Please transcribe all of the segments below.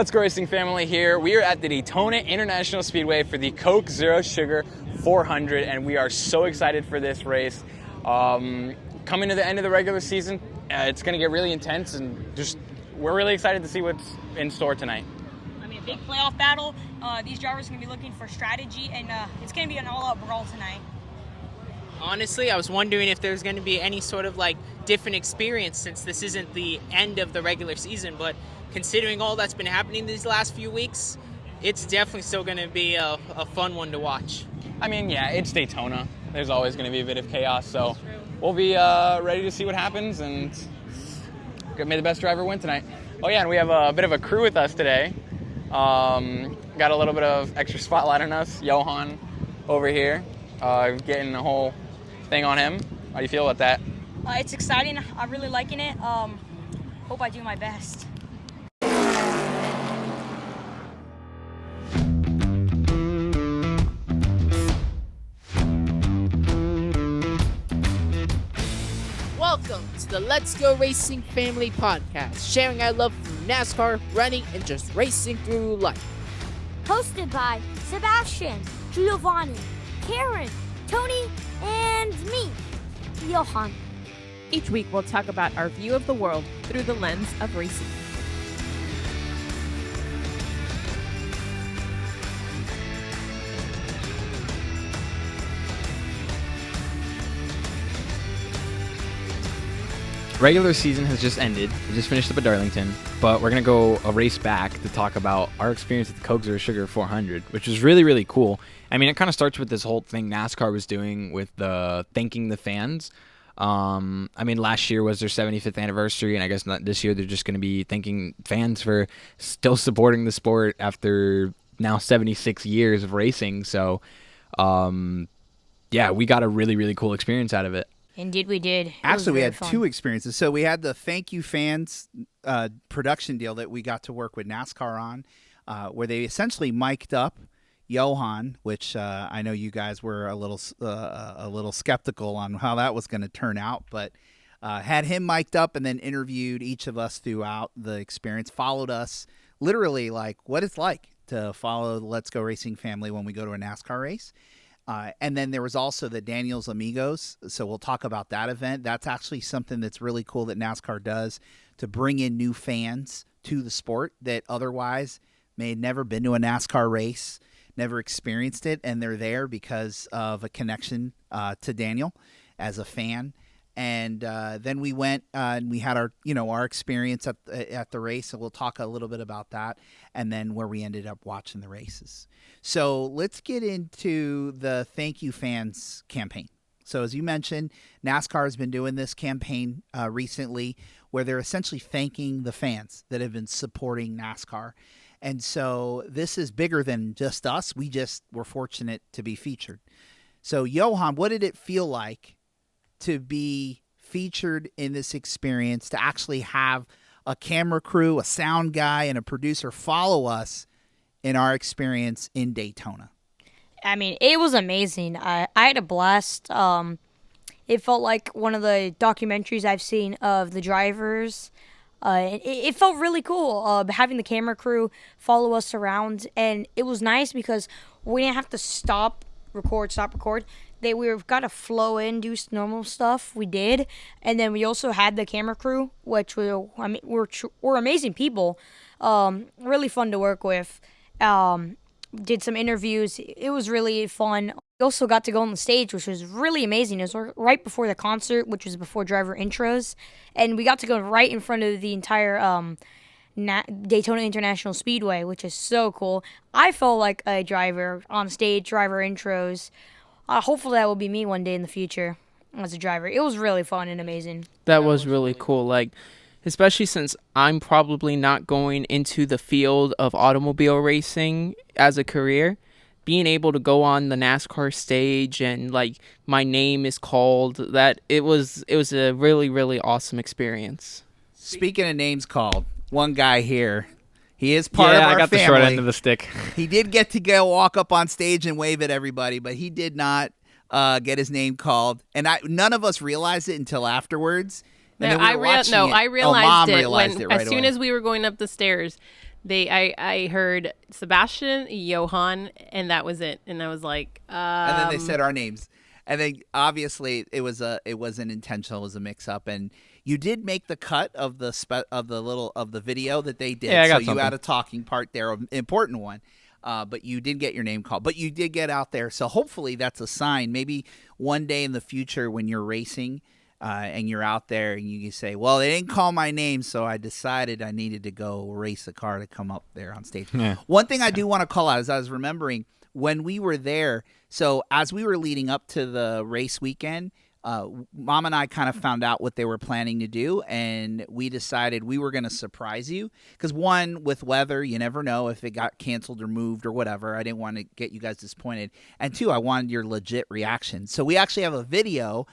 Let's Go Racing Family here. We are at the Daytona International Speedway for the Coke Zero Sugar 400, and we are so excited for this race. Coming to the end of the regular season, it's going to get really intense, and we're really excited to see what's in store tonight. I mean, big playoff battle. These drivers are going to be looking for strategy, and it's going to be an all-out brawl tonight. Honestly, I was wondering if there's going to be any sort of different experience since this isn't the end of the regular season, but considering all that's been happening these last few weeks, it's definitely still going to be a fun one to watch. I mean, yeah, it's Daytona. There's always going to be a bit of chaos, so we'll be ready to see what happens, and may the best driver win tonight. Oh yeah, and we have a bit of a crew with us today. Got a little bit of extra spotlight on us. Johan over here, getting the whole thing on him. How do you feel about that? It's exciting. I'm really liking it. Hope I do my best. Welcome to the Let's Go Racing Family podcast, sharing our love for NASCAR, running, and just racing through life. Hosted by Sebastian, Giovanni, Karen, Tony, and me, Johan. Each week we'll talk about our view of the world through the lens of racing. Regular season has just ended. We just finished up at Darlington, but we're going to go a race back to talk about our experience at the Coke Zero Sugar 400, which was really, really cool. I mean, it kind of starts with this whole thing NASCAR was doing with the thanking the fans. I mean, last year was their 75th anniversary, and I guess this year they're just going to be thanking fans for still supporting the sport after now 76 years of racing. So, yeah, we got a really, really cool experience out of it. Indeed, we did. Actually, we had two experiences. So we had the Thank You Fans production deal that we got to work with NASCAR on, where they essentially mic'd up Johan, which I know you guys were a little skeptical on how that was going to turn out, but had him mic'd up and then interviewed each of us throughout the experience, followed us literally like what it's like to follow the Let's Go Racing family when we go to a NASCAR race. And then there was also the Daniel's Amigos, so we'll talk about that event. That's actually something that's really cool that NASCAR does to bring in new fans to the sport that otherwise may have never been to a NASCAR race, never experienced it, and they're there because of a connection to Daniel as a fan. And then we went and we had our experience at the race, and we'll talk a little bit about that, and then where we ended up watching the races. So let's get into the Thank You Fans campaign. So as you mentioned, NASCAR has been doing this campaign recently where they're essentially thanking the fans that have been supporting NASCAR. And so this is bigger than just us. We just were fortunate to be featured. So Johan, what did it feel like to be featured in this experience, to actually have a camera crew, a sound guy, and a producer follow us in our experience in Daytona? I mean, it was amazing. I had a blast. It felt like one of the documentaries I've seen of the drivers. It felt really cool having the camera crew follow us around, and it was nice because we didn't have to stop record. We've got to flow in, do normal stuff. We did, and then we also had the camera crew, which were amazing people. Really fun to work with. Did some interviews. It was really fun. We also got to go on the stage, which was really amazing. It was right before the concert, which was before driver intros, and we got to go right in front of the entire Daytona International Speedway, which is so cool. I felt like a driver on stage, driver intros. Hopefully that will be me one day in the future as a driver. It was really fun and amazing. That was really cool. Especially since I'm probably not going into the field of automobile racing as a career, being able to go on the NASCAR stage and my name is called, that it was a really, really awesome experience. Speaking of names called, one guy here, he is part of our family. Yeah, I got the short end of the stick. He did get to go walk up on stage and wave at everybody, but he did not get his name called. And none of us realized it until afterwards. I realized it as soon as we were going up the stairs. I heard Sebastian, Johan, and that was it. And I was like, and then they said our names. And then obviously it wasn't intentional, it was a mix up. And you did make the cut of the video that they did. Yeah, I got so something. you had a talking part there, an important one. But you did get your name called. But you did get out there. So hopefully that's a sign. Maybe one day in the future when you're racing and you're out there and you can say, well, they didn't call my name, so I decided I needed to go race a car to come up there on stage. Yeah. One thing I do want to call out is I was remembering when we were there. So as we were leading up to the race weekend, Mom and I kind of found out what they were planning to do, and we decided we were going to surprise you. Because one, with weather, you never know if it got canceled or moved or whatever. I didn't want to get you guys disappointed. And two, I wanted your legit reaction. So we actually have a video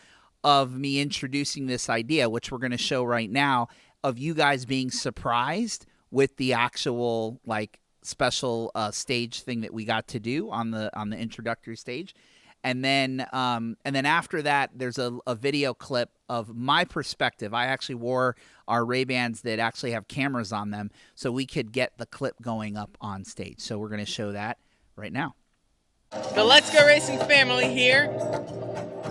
of me introducing this idea, which we're going to show right now, of you guys being surprised with the actual special stage thing that we got to do on the introductory stage. And then after that, there's a video clip of my perspective. I actually wore our Ray-Bans that actually have cameras on them so we could get the clip going up on stage. So we're going to show that right now. The Let's Go Racing family here.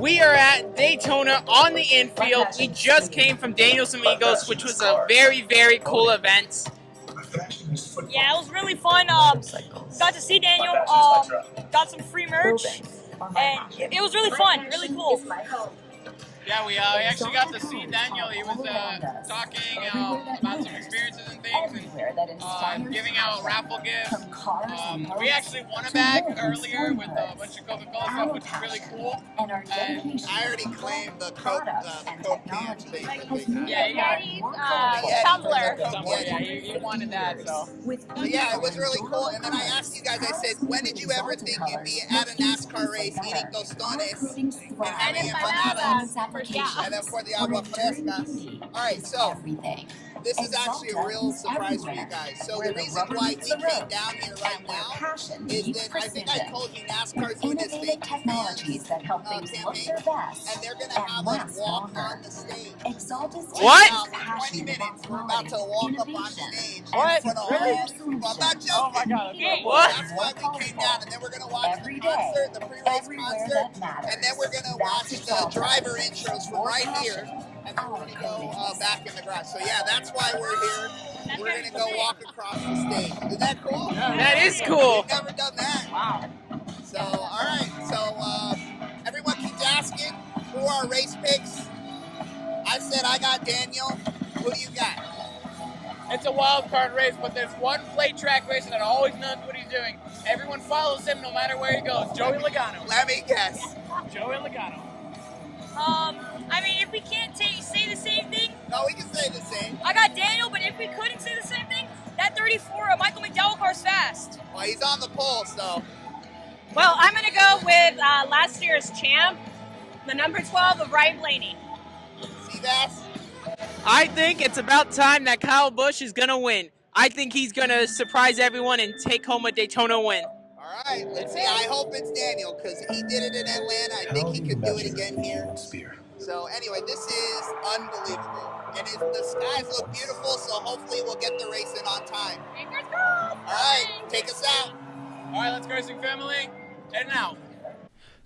We are at Daytona on the infield. We just came from Daniel's Amigos, which was a very, very cool event. Yeah, it was really fun. Got to see Daniel. Got some free merch, and it was really fun, really cool. Yeah, we actually got to see Daniel. He was talking about some experiences and things, and giving out raffle gifts. We actually won a bag earlier with a bunch of Coca-Cola stuff, which is really cool. And I already claimed the Coke can thing. Yeah, you got Tumbler. Yeah, you wanted that, so. Yeah, it was really cool. And then I asked you guys, I said, when did you ever think you'd be at a NASCAR race eating tostones and having empanadas? And then for the agua fresca. All right, so this is actually a real surprise for you guys. So the reason why we came down here right now is that I think I told you NASCAR's doing this thing campaign, and they're going to have us walk on the stage. What? About 20 minutes, we're about to walk up on stage What? in front of all. I'm not joking. Oh my God. What? That's why we came down, and then we're going to watch the concert, the pre-race concert, and then we're going to watch the driver intros from right here, and then we're going to go back in the garage. So yeah, that's why we're here. We're going to go walk across the stage. Is that cool? That is cool. We've never done that. Wow. So, all right. So everyone keeps asking who are our race picks. I said I got Daniel. Who do you got? It's a wild card race, but there's one plate track racer that always knows what he's doing. Everyone follows him no matter where he goes. Joey Logano. Let me guess. Joey Logano. I mean, if we can't say the same thing, No, we can say the same. I got Daniel, but if we couldn't say the same thing, that 34 Michael McDowell car's fast. Well, he's on the pole, so. Well, I'm going to go with last year's champ, the number 12 of Ryan Blaney. Seabass? I think it's about time that Kyle Busch is going to win. I think he's going to surprise everyone and take home a Daytona win. All right, let's see. I hope it's Daniel because he did it in Atlanta. I think he could do it again here. So anyway, this is unbelievable. And the skies look beautiful, so hopefully we'll get the race in on time. Fingers crossed. All right, take us out. All right, Let's Go Racing family. Heading out.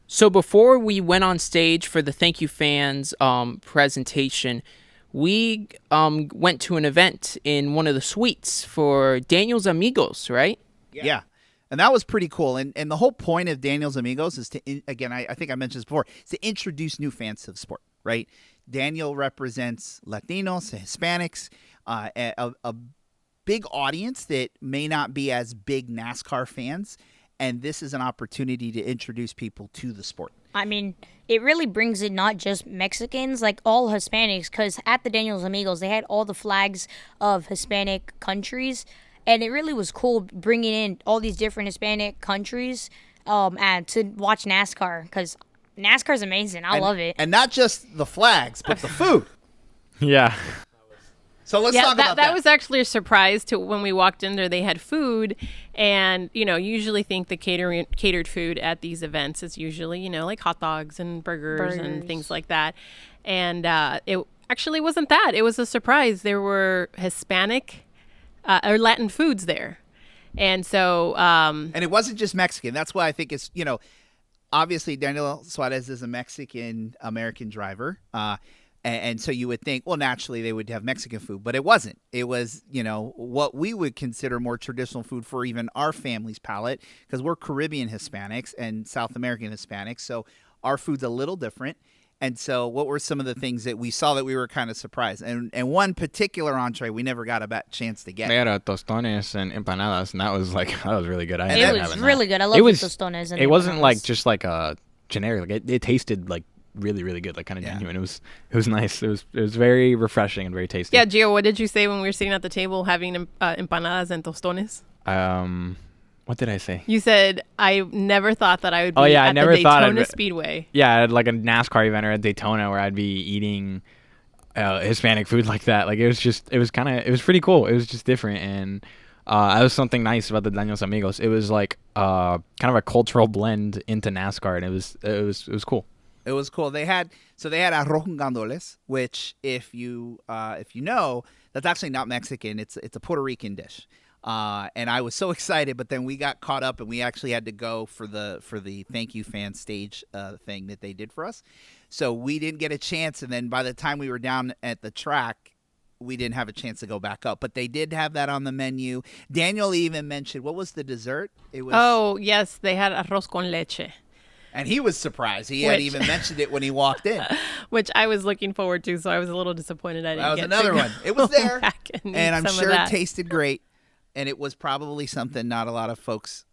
So before we went on stage for the Thank You Fans presentation, we went to an event in one of the suites for Daniel's Amigos, right? Yeah. And that was pretty cool. And the whole point of Daniel's Amigos is to, again, I think I mentioned this before, is to introduce new fans to the sport, right? Daniel represents Latinos, Hispanics, a big audience that may not be as big NASCAR fans. And this is an opportunity to introduce people to the sport. I mean, it really brings in not just Mexicans, like all Hispanics, because at the Daniel's Amigos, they had all the flags of Hispanic countries. And it really was cool bringing in all these different Hispanic countries and to watch NASCAR, because NASCAR's amazing. I love it. And not just the flags, but the food. Yeah. So let's talk about that. That was actually a surprise to when we walked in there. They had food, and you usually think the catered food at these events is usually like hot dogs and burgers and things like that. And it actually wasn't that. It was a surprise. There were Hispanic or Latin foods there. And so, And it wasn't just Mexican. That's why I think it's, obviously Daniel Suarez is a Mexican-American driver. And so you would think, well, naturally they would have Mexican food, but it wasn't. It was, what we would consider more traditional food for even our family's palate, because we're Caribbean Hispanics and South American Hispanics. So our food's a little different. And so what were some of the things that we saw that we were kind of surprised? And one particular entree we never got a chance to get. They had tostones and empanadas, and that was really good. It was really good. I love the tostones. And it wasn't empanadas. like just like a generic. Like it tasted like really, really good, like kind of genuine. It was nice. It was very refreshing and very tasty. yeah, Gio, what did you say when we were sitting at the table having empanadas and tostones? What did I say? You said, I never thought that I would be I at never the thought Daytona I'd- Speedway. Yeah, at like a NASCAR event or at Daytona where I'd be eating Hispanic food like that. Like it was pretty cool. It was just different, and that was something nice about the Daniel's Amigos. It was like kind of a cultural blend into NASCAR, and it was cool. It was cool. They had arroz con gandules, which if you know, that's actually not Mexican. It's a Puerto Rican dish. And I was so excited, but then we got caught up, and we actually had to go for the thank you fan stage thing that they did for us. So we didn't get a chance, and then by the time we were down at the track, we didn't have a chance to go back up. But they did have that on the menu. Daniel even mentioned, what was the dessert? It was Oh, yes, they had arroz con leche, and he was surprised. He had even mentioned it when he walked in. which I was looking forward to, so I was a little disappointed I didn't That was get another to one. It was go there, back and and eat I'm some of sure it that. tasted great. And it was probably something not a lot of folks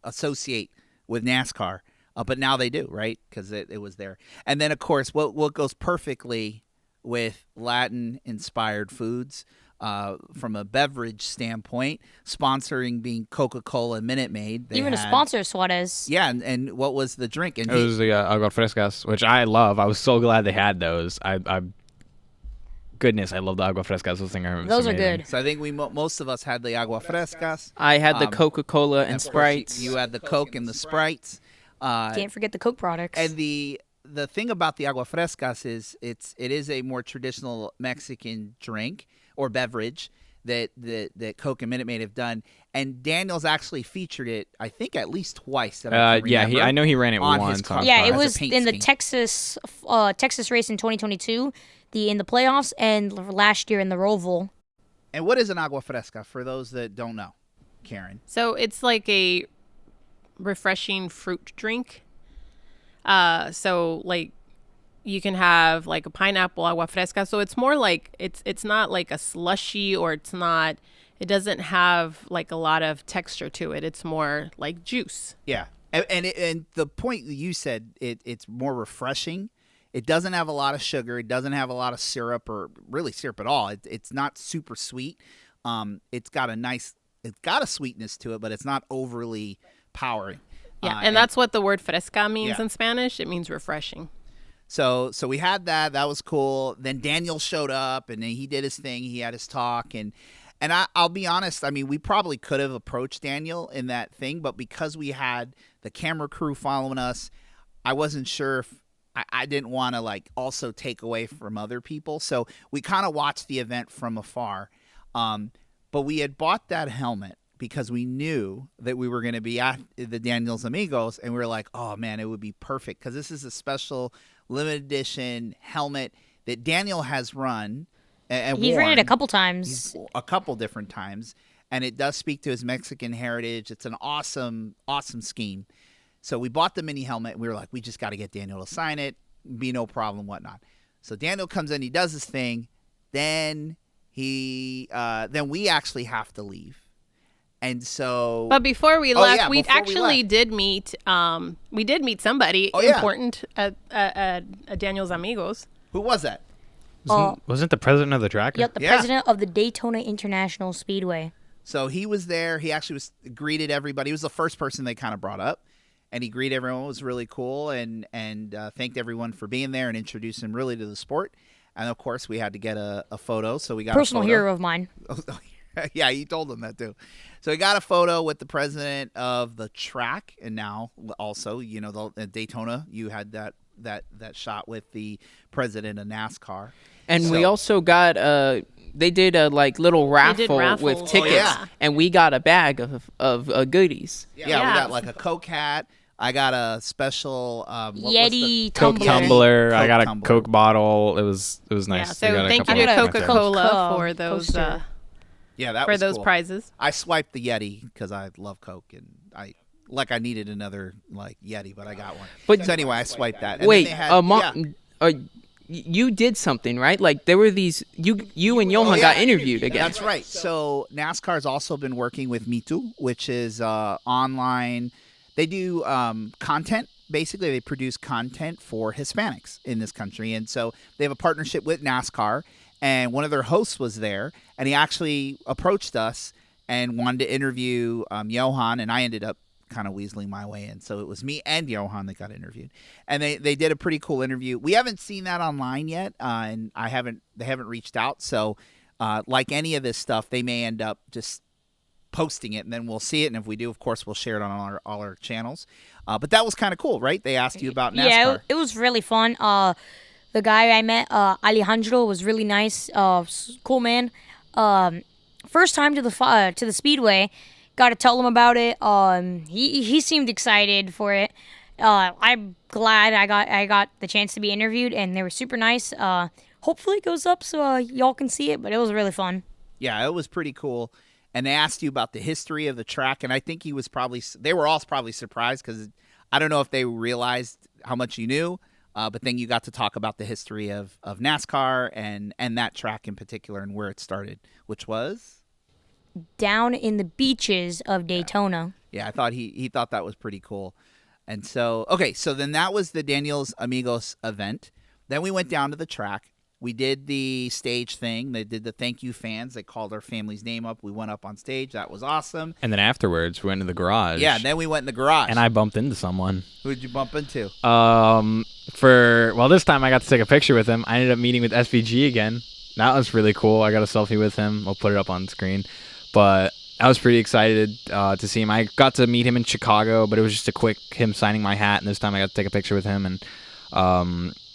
associate with NASCAR, but now they do, right? Because it was there. And then, of course, what goes perfectly with Latin-inspired foods from a beverage standpoint, sponsoring being Coca-Cola and Minute Maid. Even a sponsor, Suarez. Yeah, and what was the drink? And It was the agua frescas, which I love. I was so glad they had those. Goodness, I love the agua frescas. Those are good. So I think most of us had the agua frescas. I had the Coca-Cola and Of course, Sprites. You had the Coke and the Sprites. Can't forget the Coke products. And the thing about the agua frescas is it is a more traditional Mexican drink or beverage that Coke and Minute Maid have done. And Daniel's actually featured it, I think, at least twice. That I can remember, I know he ran it on once. his car. yeah, as it a was paint in the scheme. Texas race in 2022, in the playoffs, and last year in the Roval. And what is an agua fresca for those that don't know, Karen? So it's like a refreshing fruit drink. So like you can have like a pineapple agua fresca. So it's more like it's not like a slushy, or it doesn't have like a lot of texture to it. It's more like juice. Yeah, and the point that you said, it's more refreshing. It doesn't have a lot of sugar. It doesn't have a lot of syrup, or really syrup at all. It's not super sweet. It's got a sweetness to it, but it's not overly powering. Yeah, and that's what the word fresca means Yeah. in Spanish. It means refreshing. So we had that. That was cool. Then Daniel showed up, and then he did his thing. He had his talk, and I'll be honest. I mean, we probably could have approached Daniel in that thing, but because we had the camera crew following us, I wasn't sure if I didn't want to also take away from other people. So we kind of watched the event from afar. But we had bought that helmet because we knew that we were going to be at the Daniel's Amigos, and we were like, oh man, it would be perfect because this is a special limited edition helmet that Daniel has run and He's ran it a worn. couple times. A couple different times, and it does speak to his Mexican heritage. It's an awesome scheme. So we bought the mini helmet, and we were like, we just got to get Daniel to sign it, be no problem, whatnot. So Daniel comes in, he does his thing, then we actually have to leave. And so, But before we left, yeah, we before we actually left. did meet. We did meet somebody yeah. important at Daniel's Amigos. Who was that? Wasn't the president of the track? Yep, the Yeah. president of the Daytona International Speedway. So he was there. He actually greeted everybody. He was the first person they kind of brought up, and he greeted everyone. It was really cool, and thanked everyone for being there and introduced him really to the sport. And of course, we had to get a photo. So we got Personal a photo. hero of mine. Yeah, he told them that too. So we got a photo with the president of the track, and now also, at Daytona, you had that shot with the president of NASCAR. And we So- also got they did a like little raffle with raffles. tickets, yeah. and we got a bag of goodies. Yeah, we Yeah. got like a Coke hat. I got a special Yeti Coke tumbler. tumbler. I Coke got a tumbler. Coke bottle. It was nice. Yeah, We so got a thank couple you to of cocktails. Coca-Cola Coke for those coaster. Yeah, that for was those cool. prizes. I swiped the Yeti because I love Coke and I needed another like Yeti, but I got one. But- So anyway, I swiped that. And then Wait, they had- yeah. you did something, right? Like there were these you and Johan Oh, yeah. got interviewed again. That's right. So NASCAR's also been working with Mitu, which is online. They do content. Basically, they produce content for Hispanics in this country, and so they have a partnership with NASCAR. And one of their hosts was there, and he actually approached us and wanted to interview Johan, and I ended up kind of weaseling my way in. So it was me and Johan that got interviewed, and they did a pretty cool interview. We haven't seen that online yet, and they haven't reached out. So like any of this stuff, they may end up just posting it, and then we'll see it. And if we do, of course, we'll share it on all our channels. But that was kind of cool, right? They asked you about NASCAR. Yeah, it was really fun. The guy I met, Alejandro, was really nice. Cool man. First time to the speedway, got to tell him about it. He seemed excited for it. I'm glad I got the chance to be interviewed, and they were super nice. Hopefully it goes up so y'all can see it, but it was really fun. Yeah, it was pretty cool. And they asked you about the history of the track, and I think they were all probably surprised because I don't know if they realized how much you knew, but then you got to talk about the history of NASCAR and that track in particular and where it started, which was? Down in the beaches of Daytona. Yeah, I thought he thought that was pretty cool. And so, okay, so then that was the Daniel's Amigos event. Then we went down to the track. We did the stage thing. They did the thank you fans. They called our family's name up. We went up on stage. That was awesome. And then afterwards, we went to the garage. Yeah, and then we went in the garage. And I bumped into someone. Who did you bump into? This time I got to take a picture with him. I ended up meeting with SVG again. That was really cool. I got a selfie with him. I'll put it up on screen. But I was pretty excited to see him. I got to meet him in Chicago, but it was just a quick him signing my hat. And this time I got to take a picture with him and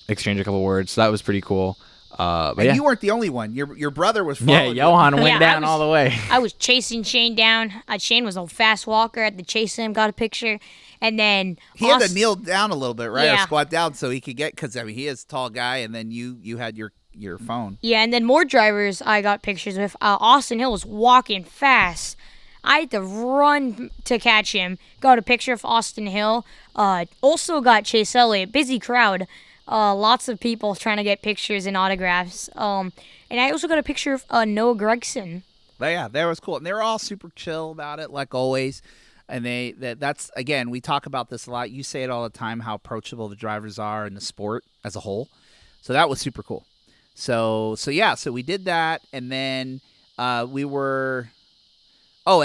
exchange a couple words. So that was pretty cool. But and you weren't the only one. Your brother was following you. Johan went Yeah, down all the way. I was chasing Shane down. Shane was a fast walker. I had to chase him, got a picture. And then He had to kneel down a little bit, right? Or Yeah. squat down so he could get, because I mean, he is a tall guy, and then you had your phone. Yeah, and then more drivers I got pictures with. Austin Hill was walking fast. I had to run to catch him. Got a picture of Austin Hill. Also got Chase Elliott. Busy crowd. Lots of people trying to get pictures and autographs. And I also got a picture of Noah Gregson. But yeah, that was cool. And they were all super chill about it, like always. And that's, again, we talk about this a lot. You say it all the time, how approachable the drivers are in the sport as a whole. So that was super cool. So we did that. And then and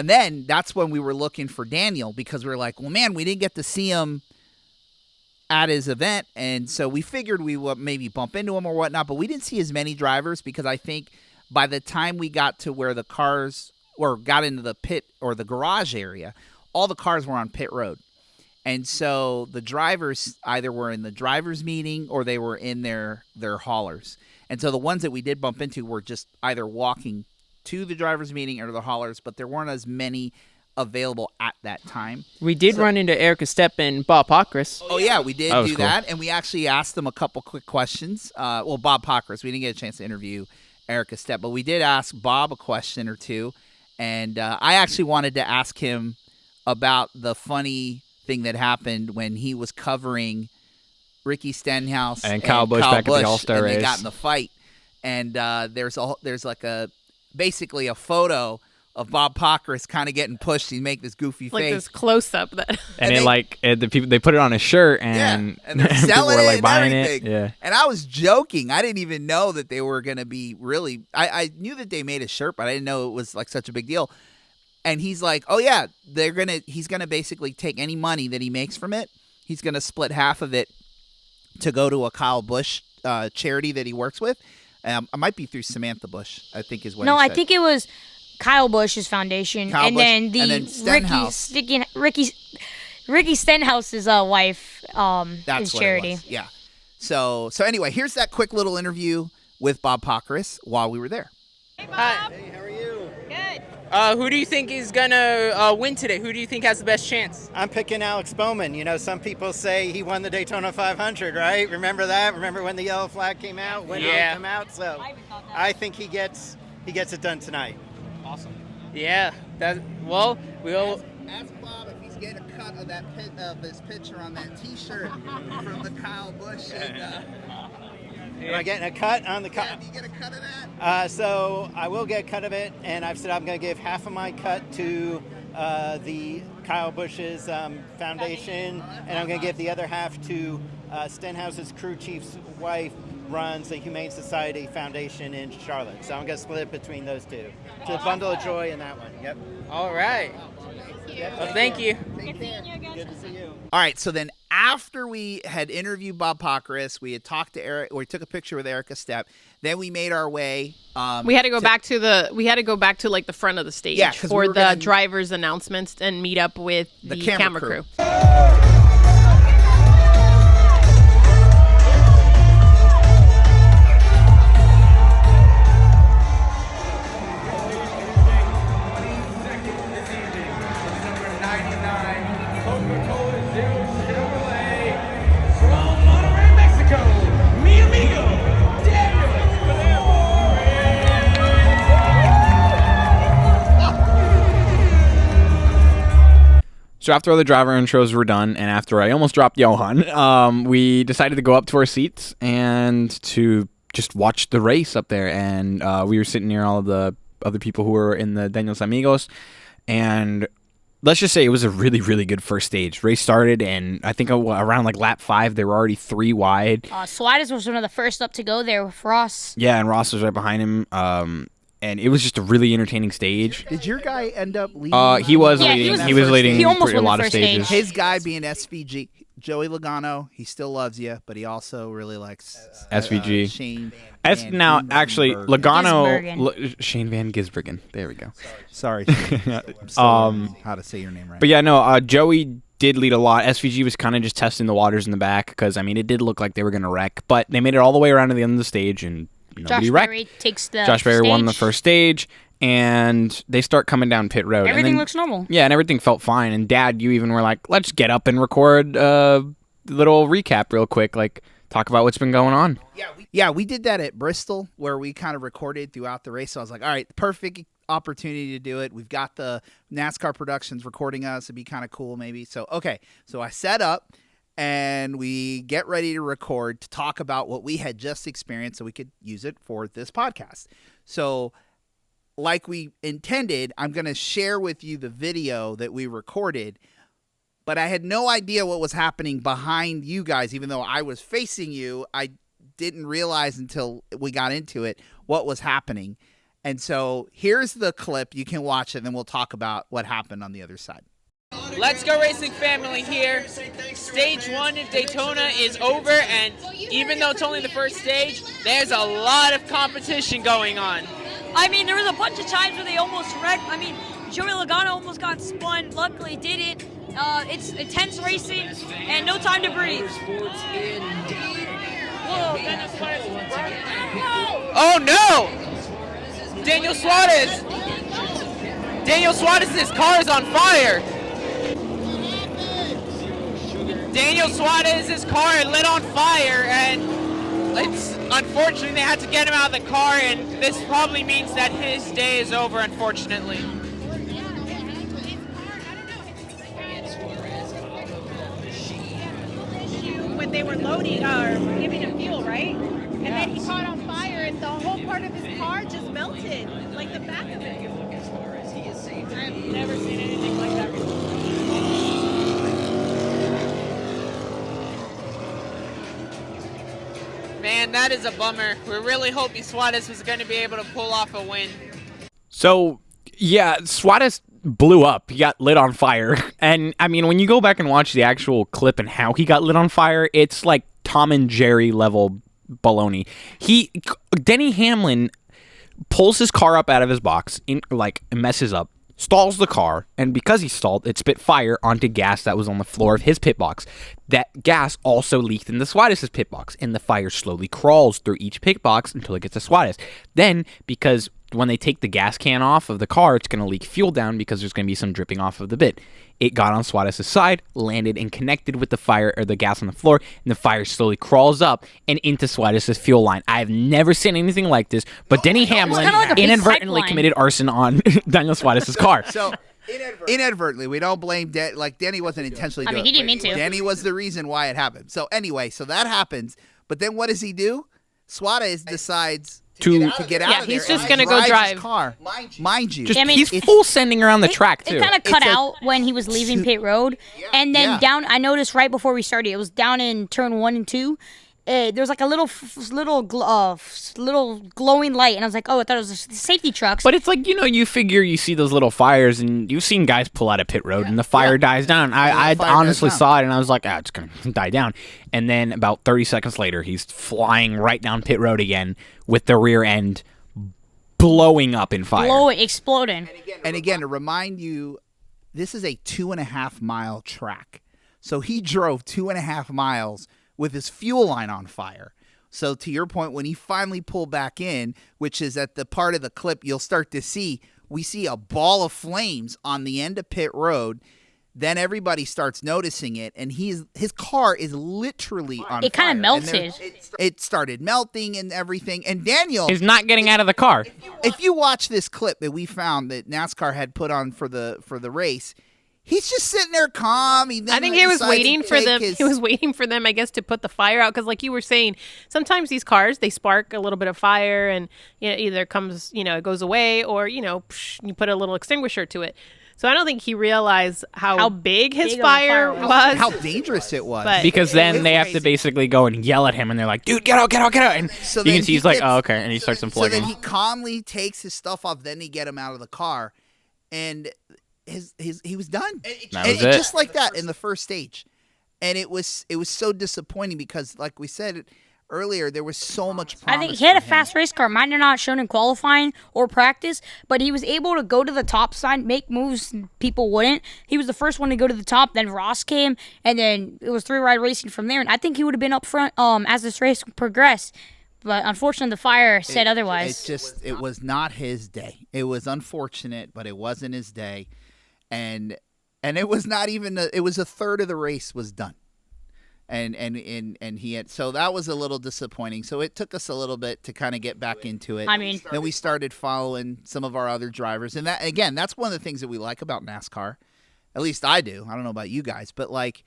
then that's when we were looking for Daniel, because we were like, well, man, we didn't get to see him at his event. And so we figured we would maybe bump into him or whatnot, but we didn't see as many drivers, because I think by the time we got to where the cars, or got into the pit or the garage area, all the cars were on pit road. And so the drivers either were in the drivers meeting or they were in their haulers. And so the ones that we did bump into were just either walking to the drivers meeting or the haulers, but there weren't as many available at that time. We did run into Erica Stepp and Bob Pockris. Oh yeah, we did was do cool. that, and we actually asked them a couple quick questions. Bob Pockris, we didn't get a chance to interview Erica Stepp, but we did ask Bob a question or two, and I actually wanted to ask him about the funny thing that happened when he was covering Ricky Stenhouse And Kyle Busch back at the All-Star and race. They got in the fight, and there's like basically a photo of Bob Pockris kind of getting pushed. He make this goofy Like face. this close up that. And the people, they put it on a shirt, and, and they're people selling were it like and buying everything. it. Yeah. And I was joking. I didn't even know that they were going to be really. I knew that they made a shirt, but I didn't know it was like such a big deal. And he's like, "Oh yeah, he's gonna basically take any money that he makes from it. He's gonna split half of it to go to a Kyle Busch charity that he works with. I might be through Samantha Busch, I think is what. No, he I said. think it was Kyle Busch's foundation, Kyle and Busch, then the and then Stenhouse. Ricky Stenhouse's wife That's his what charity. It was. Yeah. So anyway, here's that quick little interview with Bob Pockrass while we were there. Hi. Hey, how are you? Good. Who do you think is gonna win today? Who do you think has the best chance? I'm picking Alex Bowman. You know, some people say he won the Daytona 500, right? Remember that? Remember when the yellow flag came out? When did it come out? So I think he gets it done tonight. Awesome. Yeah. We'll. Ask Bob if he's getting a cut of that of his picture on that T-shirt from the Kyle Busch. Am I getting a cut on the cut? Yeah, do you get a cut of that? So I will get a cut of it, and I've said I'm going to give half of my cut to the Kyle Busch's foundation, and I'm going to give the other half to Stenhouse's crew chief's wife runs the Humane Society Foundation in Charlotte. So I'm going to split it between those two. To bundle of joy in that one. Yep. All right. Well, thank you. Good seeing you again. Good to see you. All right, so then after we had interviewed Bob Pockrass, we had talked to Eric, or we took a picture with Erica Stepp. Then we made our way. We had to go back to like the front of the stage for the drivers' announcements and meet up with the camera crew. So after all the driver intros were done, and after I almost dropped Johan, we decided to go up to our seats and to just watch the race up there. And we were sitting near all of the other people who were in the Daniel's Amigos. And let's just say it was a really, really good first stage. Race started, and I think around like lap 5, they were already 3 wide. Suarez was one of the first up to go there with Ross. Yeah, and Ross was right behind him. And it was just a really entertaining stage. Did your guy end up leading? He was leading. He was leading. He almost a won the lot of first stages. stage. His guy being SVG, Joey Logano, he still loves you, but he also really likes SVG. Shane. Now, actually, Logano, Gisbergen. Shane Van Gisbergen. There we go. Sorry. How to say your name right. But yeah, no, Joey did lead a lot. SVG was kind of just testing the waters in the back because, I mean, it did look like they were going to wreck. But they made it all the way around to the end of the stage, and nobody wrecked. Berry takes the Josh Berry stage. won the first stage, and they start coming down pit road. Everything and then, looks normal. Yeah, and everything felt fine. And Dad, you even were like, let's get up and record a little recap real quick, like talk about what's been going on. Yeah, we did that at Bristol where we kind of recorded throughout the race. So I was like, all right, perfect opportunity to do it. We've got the NASCAR Productions recording us. It'd be kind of cool maybe. So, okay. So I set up and we get ready to record to talk about what we had just experienced so we could use it for this podcast. So like we intended, I'm going to share with you the video that we recorded, but I had no idea what was happening behind you guys. Even though I was facing you, I didn't realize until we got into it what was happening. And so here's the clip. You can watch it, and then we'll talk about what happened on the other side. Let's Go Racing Family here. Stage 1 in Daytona is over, and even though it's only the first stage, there's a lot of competition going on. I mean, there was a bunch of times where they almost wrecked. I mean, Joey Logano almost got spun. Luckily, didn't. It's intense racing and no time to breathe. Oh no! Daniel Suarez's car is on fire. Daniel Suarez's car lit on fire, and it's unfortunately they had to get him out of the car, and this probably means that his day is over, unfortunately. When they were loading or giving him fuel, right? And then he caught on fire, and the whole part of his car just melted, like the back of it. I've never seen anything like that before. Man, that is a bummer. We're really hoping Suarez was going to be able to pull off a win. So, yeah, Suarez blew up. He got lit on fire. And, I mean, when you go back and watch the actual clip and how he got lit on fire, it's like Tom and Jerry level baloney. Denny Hamlin pulls his car up out of his box, messes up, stalls the car, and because he stalled, it spit fire onto gas that was on the floor of his pit box. That gas also leaked into Suarez's pit box, and the fire slowly crawls through each pit box until it gets to Suarez. Then, because when they take the gas can off of the car, it's going to leak fuel down because there's going to be some dripping off of the bit. It got on Suarez's side, landed, and connected with the fire or the gas on the floor, and the fire slowly crawls up and into Suarez's fuel line. I've never seen anything like this, but Denny Hamlin like a big inadvertently pipeline. committed arson on Daniel Suarez's car. So inadvertently, we don't blame Denny wasn't intentionally doing he it. didn't mean to. Denny was the reason why it happened. So anyway, so that happens, but then what does he do? Suarez decides to get out of there. he's just and gonna go drives his drive. car. Mind you. Just, I mean, he's full sending around the track, too. It kind of cut It's a- out when he was leaving pit road, and then Yeah. down. I noticed right before we started, it was down in turn 1 and 2. There was like a little glowing light, and I was like, "Oh, I thought it was the safety trucks." But it's like, you figure you see those little fires, and you've seen guys pull out of pit road, and the fire dies down. I fire honestly dies down. saw it, and I was like, it's going to die down. And then about 30 seconds later, he's flying right down pit road again with the rear end blowing up in fire. Exploding. And again, to remind you, this is a 2.5 mile track. So he drove 2.5 miles with his fuel line on fire. So to your point, when he finally pulled back in, which is at the part of the clip you'll start to see, we see a ball of flames on the end of pit road. Then everybody starts noticing it, and his car is literally on fire. It kind of And melted. it started melting and everything. And Daniel, He's not getting out of the car. if you watch this clip that we found that NASCAR had put on for the race, he's just sitting there calm. I think he was waiting for them. He was waiting for them, I guess, to put the fire out because, like you were saying, sometimes these cars they spark a little bit of fire, and either comes, it goes away, or you put a little extinguisher to it. So I don't think he realized how big his big of a fire fire was. how dangerous it was. But- Because then It's they have to crazy. basically go and yell at him, and they're like, dude, get out, get out, get out. And So you then can see he he's like, gets- oh, okay. And he starts So unplugging. then he calmly takes his stuff off. Then he get him out of the car, and he was done. That was it. Just like that in the first stage, and it was so disappointing because, like we said earlier, there was so much promise. I think he had a for him. fast race car. Might have not shown in qualifying or practice, but he was able to go to the top side, make moves people wouldn't. He was the first one to go to the top. Then Ross came, and then it was 3-ride racing from there. And I think he would have been up front as this race progressed. But unfortunately, the fire said otherwise. It was not his day. It was unfortunate, but it wasn't his day, and it was not even. It was a third of the race was done. And he had, so that was a little disappointing. So it took us a little bit to kind of get back into it. I mean, then we started following some of our other drivers, and that again, that's one of the things that we like about NASCAR. At least I do. I don't know about you guys, but like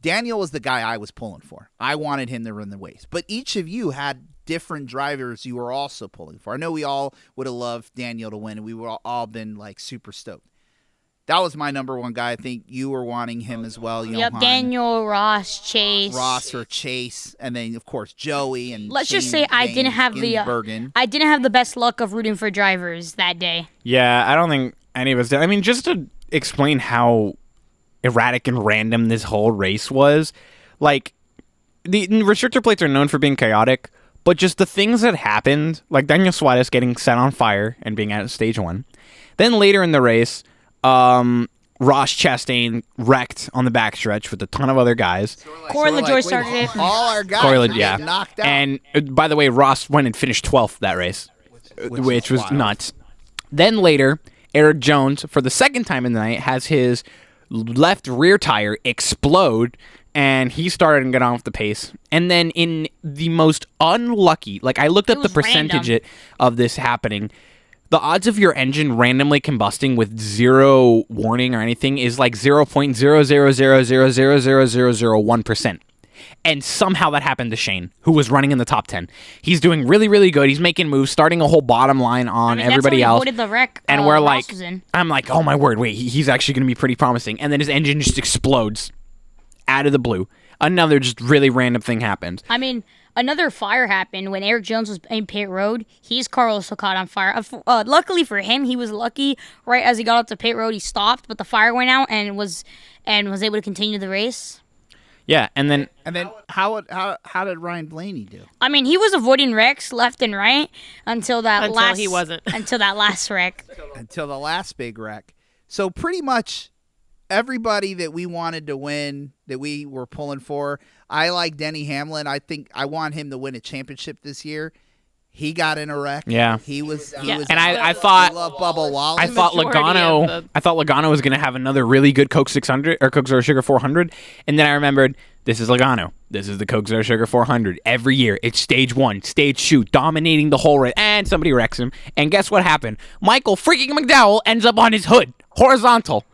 Daniel was the guy I was pulling for. I wanted him to run the race, but each of you had different drivers you were also pulling for. I know we all would have loved Daniel to win, and we were all been like super stoked. That was my number one guy. I think you were wanting him as well. Yep, Johan. Daniel, Ross, Chase. or Chase, and then of course Joey and. Let's just Shane say I Van didn't have Gisbergen. I didn't have the best luck of rooting for drivers that day. Yeah, I don't think any of us did. I mean, just to explain how erratic and random this whole race was, like, the restrictor plates are known for being chaotic, but just the things that happened, like Daniel Suarez getting set on fire and being out of stage 1. Then later in the race, Ross Chastain wrecked on the backstretch with a ton of other guys. Corey So we're LaJoy like, started wait, it. All our guys Corey, were yeah. getting knocked out. And by the way, Ross went and finished 12th that race, which was wild. nuts. Then later, Eric Jones, for the second time in the night, has his left rear tire explode, and he started and got on with the pace. And then in the most unlucky, like I looked up the was percentage random. of this happening. The odds of your engine randomly combusting with zero warning or anything is like 0.000000001%. And somehow that happened to Shane, who was running in the top 10. He's doing really, really good. He's making moves, starting a whole bottom line on everybody that's how he else. avoided the wreck, And we're Ross like, was in. I'm like, oh my word, wait, he's actually going to be pretty promising. And then his engine just explodes out of the blue. Another just really random thing happened. I mean, another fire happened when Eric Jones was in pit road. His car also caught on fire. Luckily for him, he was lucky. Right as he got up to pit road, he stopped, but the fire went out and was able to continue the race. Yeah, and then how did Ryan Blaney do? I mean, he was avoiding wrecks left and right until he wasn't. until that last wreck. Until the last big wreck. So pretty much everybody that we wanted to win, that we were pulling for, I like Denny Hamlin. I think I want him to win a championship this year. He got in a wreck. Yeah. He was. And I thought we love Bubba Wallace. I thought Logano was going to have another really good Coke 600 or Coke Zero Sugar 400, and then I remembered this is Logano. This is the Coke Zero Sugar 400. Every year, it's stage 1, stage 2, dominating the whole race, and somebody wrecks him. And guess what happened? Michael freaking McDowell ends up on his hood, horizontal.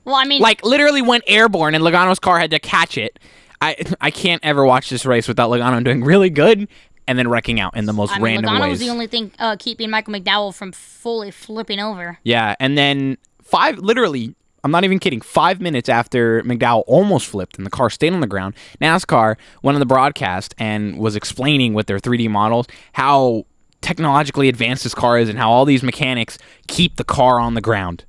Well, I mean, like literally went airborne, and Logano's car had to catch it. I can't ever watch this race without Logano doing really good and then wrecking out in the most random Logano ways. was the only thing keeping Michael McDowell from fully flipping over. Yeah, and then I'm not even kidding, 5 minutes after McDowell almost flipped and the car stayed on the ground, NASCAR went on the broadcast and was explaining with their 3D models how technologically advanced this car is and how all these mechanics keep the car on the ground.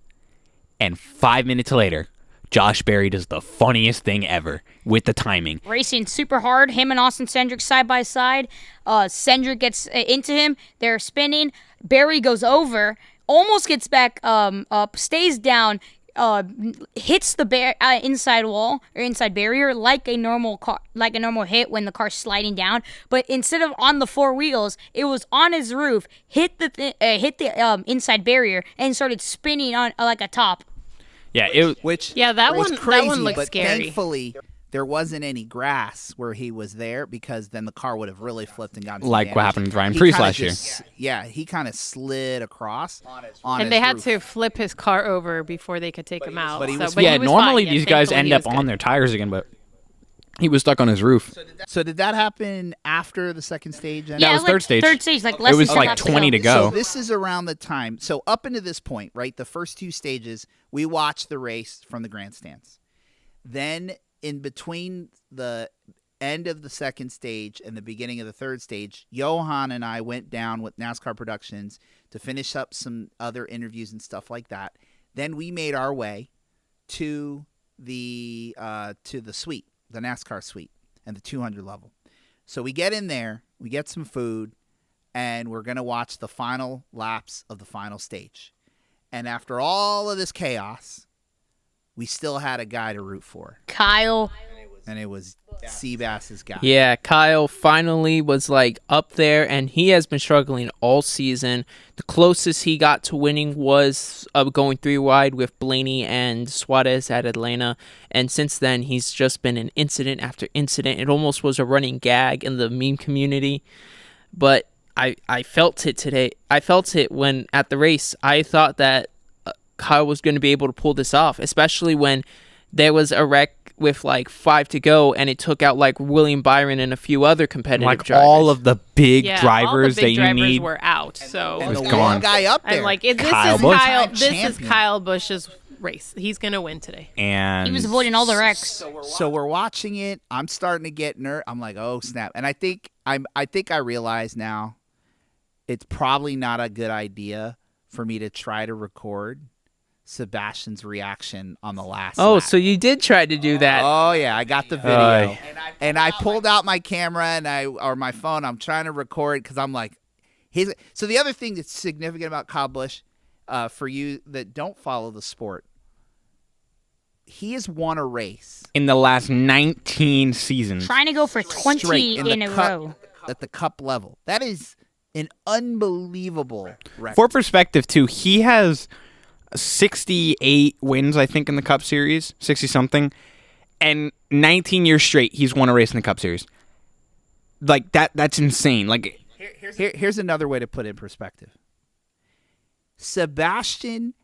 And 5 minutes later, Josh Berry does the funniest thing ever with the timing. Racing super hard. Him and Austin Cindric side by side. Cindric gets into him. They're spinning. Berry goes over, almost gets back up, stays down, hits the inside wall or inside barrier like a normal hit when the car's sliding down. But instead of on the 4 wheels, it was on his roof, hit the inside barrier, and started spinning on like a top. Yeah, That was one crazy, looked but scary. Thankfully, there wasn't any grass where he was there, because then the car would have really flipped and gotten some Like what damage. happened with Ryan He Preece kinda last year. Yeah, he kind of slid across on And his they had roof. to flip his car over before they could take him out. but he was normally fine. these guys Thankfully, end he up was on good. their tires again, but he was stuck on his roof. So did that happen after the second stage? Yeah, it was third stage. Third stage, like less It was than 10 like laps 20 to So go. this is around the time. So up into this point, right, the first 2 stages, we watched the race from the grandstands. Then in between the end of the second stage and the beginning of the third stage, Johan and I went down with NASCAR Productions to finish up some other interviews and stuff like that. Then we made our way to the suite, the NASCAR suite, and the 200 level. So we get in there, we get some food, and we're going to watch the final laps of the final stage. And after all of this chaos, we still had a guy to root for. Kyle. And it was Seabass's guy. Yeah, Kyle finally was like up there, and he has been struggling all season. The closest he got to winning was going 3 wide with Blaney and Suarez at Atlanta, and since then he's just been an incident after incident. It almost was a running gag in the meme community, but I felt it today. I felt it when at the race. I thought that Kyle was going to be able to pull this off, especially when there was a wreck with like 5 to go, and it took out like William Byron and a few other competitive Like drivers. all of the big Yeah, drivers all the big that you drivers need were out. So was the gone. one guy up there. I'm like, this Kyle is Busch. Kyle. Time This is champion. Kyle Busch's race. He's gonna win today. And He was avoiding all the wrecks. So we're watching it. I'm starting to get I'm like, oh snap! And I think I realize now, it's probably not a good idea for me to try to record Sebastian's reaction on the last lap. so you did try to do that. Oh yeah, I got the video, Aye. and I pulled out my camera or my phone. I'm trying to record because I'm like, So the other thing that's significant about Kyle Busch, for you that don't follow the sport, he has won a race in the last 19 seasons. Trying to go for 20 straight in the a cup, row. at the cup level. That is an unbelievable record. For perspective, too, he has 68 wins, I think, in the Cup Series, 60-something, and 19 years straight, he's won a race in the Cup Series. Like, that's insane. Like, Here's another way to put it in perspective. Sebastian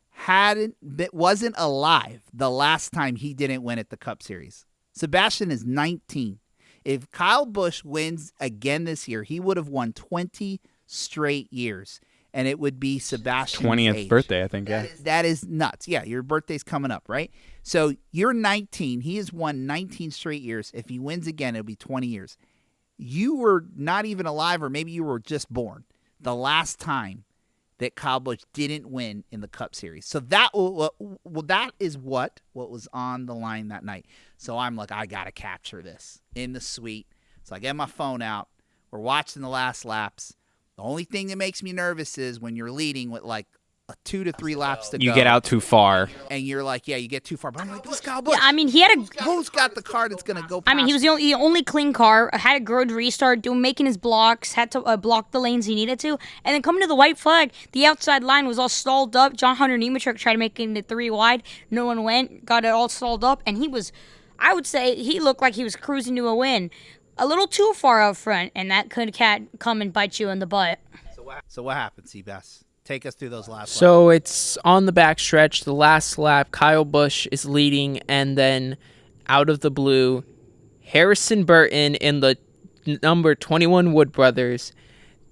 wasn't alive the last time he didn't win at the Cup Series. Sebastian is 19. If Kyle Busch wins again this year, he would have won 20 straight years, and it would be Sebastian's 20th age. birthday, I think, yeah. That is nuts. Yeah, your birthday's coming up, right? So you're 19. He has won 19 straight years. If he wins again, it'll be 20 years. You were not even alive, or maybe you were just born the last time that Kyle Busch didn't win in the Cup Series. So that that is what was on the line that night. So I'm like, I got to capture this in the suite. So I get my phone out. We're watching the last laps. The only thing that makes me nervous is when you're leading with like 2 to 3 laps to go. You get out too far. And you're like, yeah, you get too far. But I'm like, this Kyle Busch. Yeah, I mean, he had a. Who's got the car that's going to go past? I mean, he was the only clean car. Had a good restart, making his blocks. Had to block the lanes he needed to, and then coming to the white flag, the outside line was all stalled up. John Hunter Nemechek tried to make it 3 wide. No one went. Got it all stalled up, and he was. I would say he looked like he was cruising to a win. A little too far out front, and that could come and bite you in the butt. So what happened, Seabass? Take us through those last So it's on the backstretch. The last lap, Kyle Busch is leading, and then out of the blue, Harrison Burton in the number 21 Wood Brothers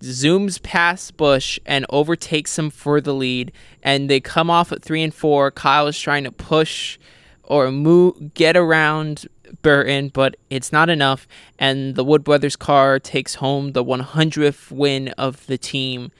zooms past Busch and overtakes him for the lead, and they come off at 3 and 4. Kyle is trying to push or get around Burton, but it's not enough, and the Wood Brothers car takes home the 100th win of the team,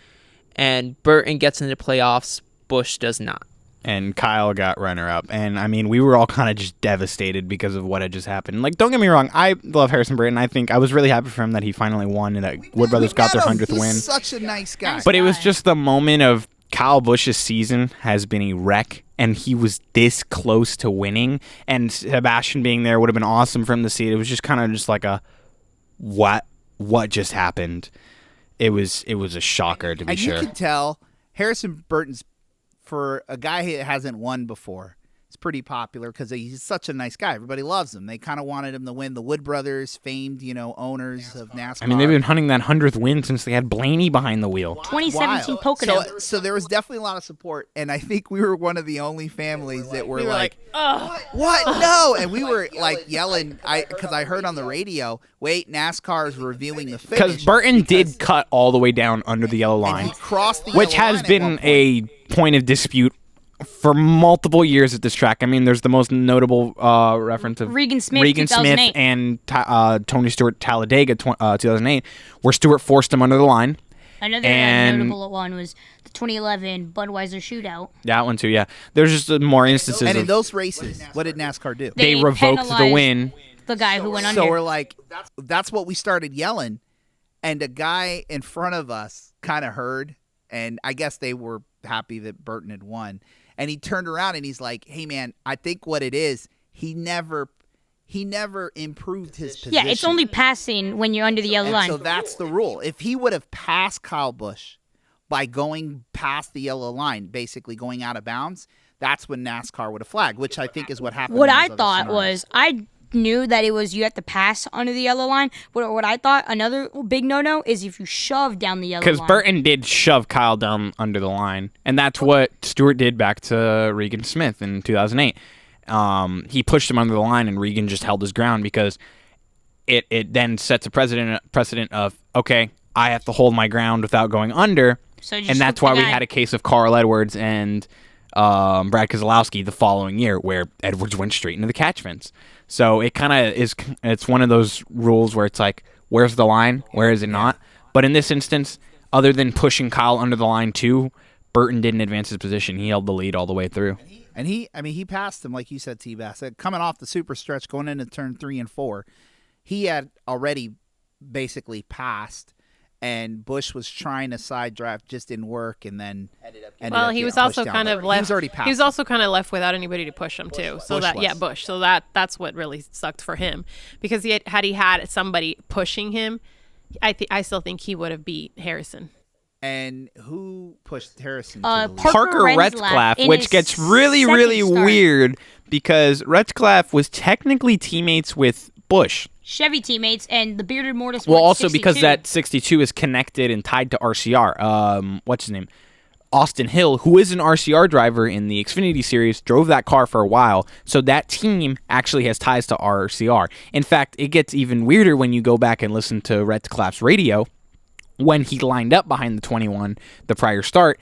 and Burton gets into playoffs. Busch does not. And Kyle got runner-up. And, I mean, we were all kind of just devastated because of what had just happened. Like, don't get me wrong. I love Harrison Burton. I was really happy for him that he finally won and that Wood Brothers got their 100th win. He's such a nice guy. But it was just the moment of Kyle Busch's season has been a wreck, and he was this close to winning. And Sebastian being there would have been awesome for him to see it. It was just kind of just like a, what just happened? It was a shocker, to be sure. You could tell Harrison Burton's, for a guy who hasn't won before, it's pretty popular because he's such a nice guy. Everybody loves him. They kind of wanted him to win. The Wood Brothers, famed, owners of NASCAR. I mean, they've been hunting that 100th win since they had Blaney behind the wheel. 2017 Pocono. So there was definitely a lot of support, and I think we were one of the only families that were like, "Oh, what? No!" And we were like yelling, because I heard on the radio, "Wait, NASCAR is reviewing the finish." Because Burton did cut all the way down under the yellow line, and he crossed the which yellow has line been a point of dispute for multiple years at this track. I mean, there's the most notable reference of Regan Smith, 2008. and Tony Stewart Talladega 2008, where Stewart forced him under the line. Another notable one was the 2011 Budweiser shootout. That one too, yeah. There's just more instances. And in those races, what did NASCAR do? They revoked the win. The guy who went under. So we're like, that's what we started yelling, and a guy in front of us kind of heard, and I guess they were happy that Burton had won. And he turned around and he's like, "Hey man, I think what it is, he never improved his position." Yeah, it's only passing when you're under the yellow line. So that's the rule. If he would have passed Kyle Busch by going past the yellow line, basically going out of bounds, that's when NASCAR would have flagged, which I think is what happened. What I thought was, I knew that it was you have to pass under the yellow line. But what I thought, another big no-no, is if you shove down the yellow line. Because Burton did shove Kyle down under the line, and that's what Stewart did back to Regan Smith in 2008. He pushed him under the line, and Regan just held his ground because it then sets a precedent of, okay, I have to hold my ground without going under, and that's why we had a case of Carl Edwards and Brad Keselowski the following year, where Edwards went straight into the catch fence. So it kind of is. It's one of those rules where it's like, where's the line? Where is it not? But in this instance, other than pushing Kyle under the line too, Burton didn't advance his position. He held the lead all the way through. And he passed him, like you said, T-Bass. Coming off the super stretch, going into turn 3 and 4, he had already basically passed. And Busch was trying to side draft, just didn't work, and then he was also kind of left. He was already passed. He was also kind of left without anybody to push him too. So Busch. So that's what really sucked for him, because had he had somebody pushing him, I still think he would have beat Harrison. And who pushed Harrison? Parker Retzlaff, which gets really weird because Retzlaff was technically teammates with Busch. Chevy teammates and the bearded Mortis. Well, also 62. Because that 62 is connected and tied to RCR. What's his name? Austin Hill, who is an RCR driver in the Xfinity Series, drove that car for a while. So that team actually has ties to RCR. In fact, it gets even weirder when you go back and listen to Retzlaff's radio. When he lined up behind the 21 the prior start,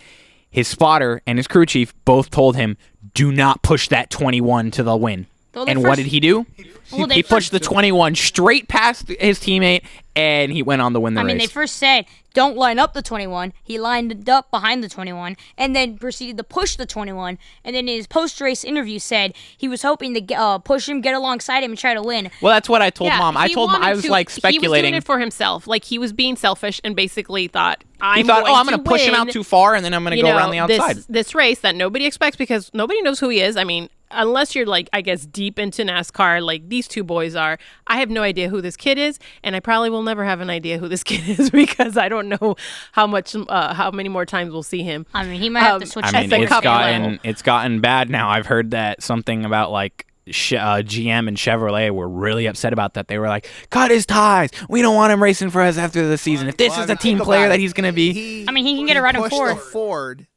his spotter and his crew chief both told him, do not push that 21 to the win. And what did he do? Well, He pushed the 21 straight past his teammate, and he went on to win the race. I mean, they first said, don't line up the 21. He lined it up behind the 21 and then proceeded to push the 21. And then in his post-race interview said he was hoping to push him, get alongside him, and try to win. Well, that's what I told Mom. I he told Mom, I wanted was to- like He was speculating. doing it for himself. Like, he was being selfish and basically thought, He thought, I'm going to push him out too far, and then I'm going to go around the outside. This race that nobody expects because nobody knows who he is. I mean, unless you're like, I guess, deep into NASCAR, like these two boys are, I have no idea who this kid is, and I probably will never have an idea who this kid is because I don't know how many more times we'll see him. I mean, he might have to switch. I mean, it's gotten bad now. I've heard that something about like GM and Chevrolet were really upset about that. They were like, cut his ties. We don't want him racing for us after the season. If this is the team player that he's going to be. He can get a ride in Ford.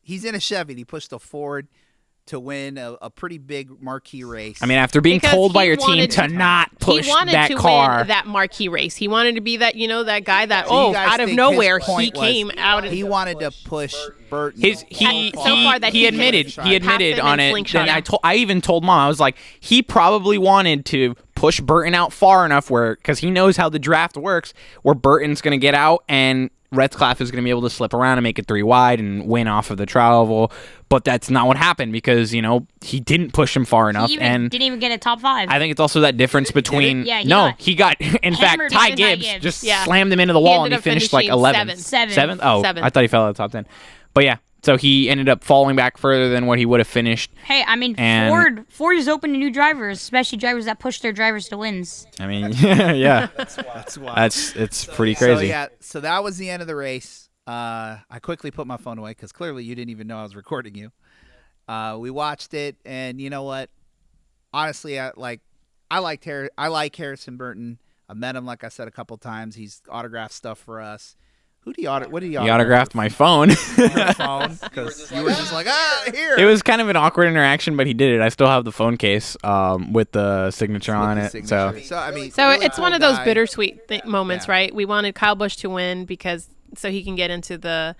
He's in a Chevy. He pushed a Ford to win a pretty big marquee race. I mean, after being told by your team to not push that car. Win that marquee race. He wanted to be that, that guy that, So you guys out of think nowhere, his point he came out. He wanted to push Burton. He admitted on it. Then I even told Mom, I was like, he probably wanted to push Burton out far enough because he knows how the draft works, where Burton's going to get out and Retzlaff is going to be able to slip around and make it 3 wide and win off of the travel. But that's not what happened because, he didn't push him far enough. He and didn't even get a top 5. I think it's also that difference between. Yeah, he got. In fact, Ty Gibbs just slammed him into the wall and he finished like 11th. Seventh. Oh, Seventh. I thought he fell out of the top 10. But yeah, so he ended up falling back further than what he would have finished. Hey, I mean, Ford is open to new drivers, especially drivers that push their drivers to wins. I mean, yeah. That's wild. It's pretty crazy. So that was the end of the race. I quickly put my phone away because clearly you didn't even know I was recording you. We watched it, and you know what? Honestly, I like Harrison Burton. I met him, like I said, a couple times. He's autographed stuff for us. What did he autograph? He autographed my phone. Your phone? Because you were just like, here. It was kind of an awkward interaction, but he did it. I still have the phone case with the signature on it. So really it's one of those bittersweet moments, right? We wanted Kyle Busch to win so he can get into the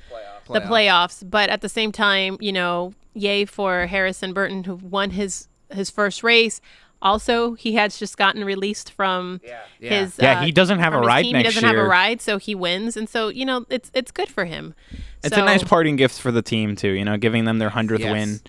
playoffs. But at the same time, yay for Harrison Burton, who won his first race. Also, he has just gotten released from his. He doesn't have a ride team. next year. He doesn't have a ride, so he wins, and so it's good for him. It's a nice parting gift for the team too. Giving them their 100th win.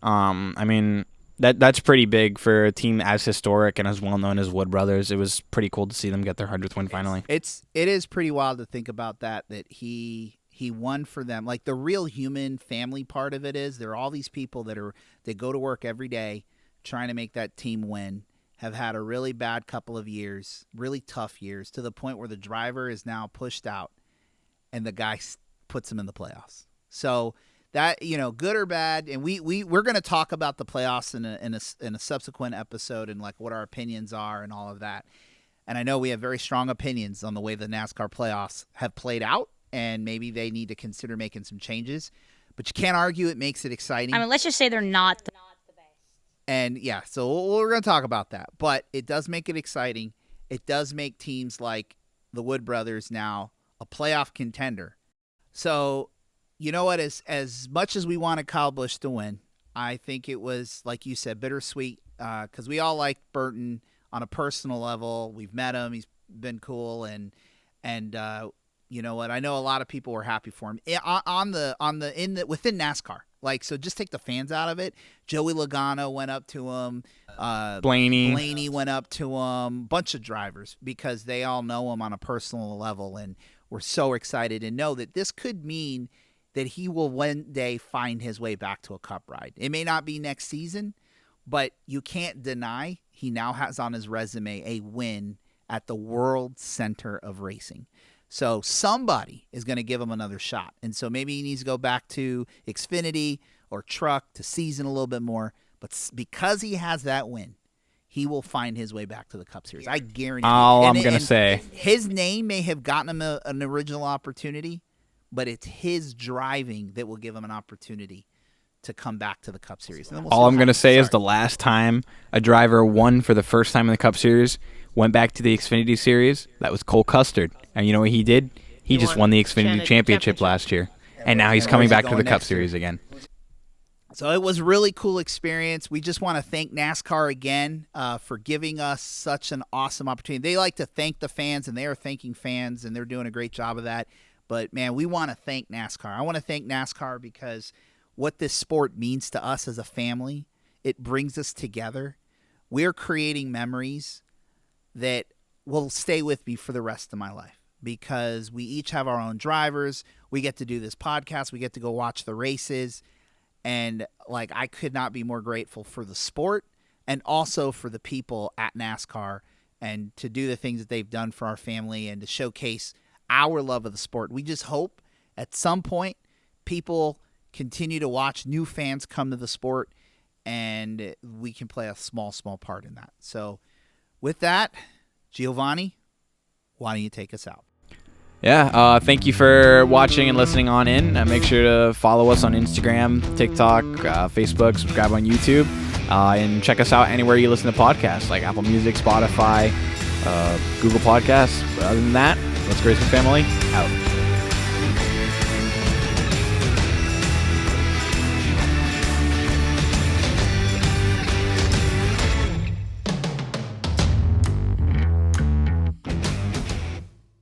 I mean, that's pretty big for a team as historic and as well known as Wood Brothers. It was pretty cool to see them get their 100th win finally. It is pretty wild to think about that he won for them. Like the real human family part of it is there are all these people that go to work every day trying to make that team win, have had a really bad couple of years, really tough years, to the point where the driver is now pushed out and the guy puts him in the playoffs. So that, good or bad, and we're going to talk about the playoffs in a subsequent episode and like what our opinions are and all of that. And I know we have very strong opinions on the way the NASCAR playoffs have played out, and maybe they need to consider making some changes. But you can't argue it makes it exciting. I mean, let's just say they're not the best. And so we're going to talk about that. But it does make it exciting. It does make teams like the Wood Brothers now a playoff contender. So, you know what? As much as we wanted Kyle Busch to win, I think it was, like you said, bittersweet because we all like Burton on a personal level. We've met him. He's been cool. And you know what? I know a lot of people were happy for him within NASCAR. Like, so just take the fans out of it. Joey Logano went up to him. Blaney went up to him. Bunch of drivers because they all know him on a personal level and we're so excited and know that this could mean that he will one day find his way back to a cup ride. It may not be next season, but you can't deny he now has on his resume a win at the World Center of Racing. So somebody is going to give him another shot. And so maybe he needs to go back to Xfinity or truck to season a little bit more. But because he has that win, he will find his way back to the Cup Series. I guarantee All I'm going to say. His name may have gotten him an original opportunity, but it's his driving that will give him an opportunity to come back to the Cup Series. All I'm going to say is the last time a driver won for the first time in the Cup Series, went back to the Xfinity Series, that was Cole Custer. And you know what he did? He just won the Xfinity Championship last year. And now he's coming back to the Cup Series again. So it was a really cool experience. We just want to thank NASCAR again for giving us such an awesome opportunity. They like to thank the fans, and they are thanking fans, and they're doing a great job of that. But, man, we want to thank NASCAR. I want to thank NASCAR because what this sport means to us as a family, it brings us together. We're creating memories that will stay with me for the rest of my life because we each have our own drivers. We get to do this podcast. We get to go watch the races. And, like, I could not be more grateful for the sport and also for the people at NASCAR and to do the things that they've done for our family and to showcase our love of the sport. We just hope at some point people continue to watch, new fans come to the sport, and we can play a small part in that. So with that, Giovanni, why don't you take us out? Yeah, thank you for watching and listening on in. Make sure to follow us on Instagram, TikTok, Facebook, subscribe on YouTube, and check us out anywhere you listen to podcasts, like Apple Music, Spotify, Google Podcasts. Other than that, Let's Go Racing Family, out.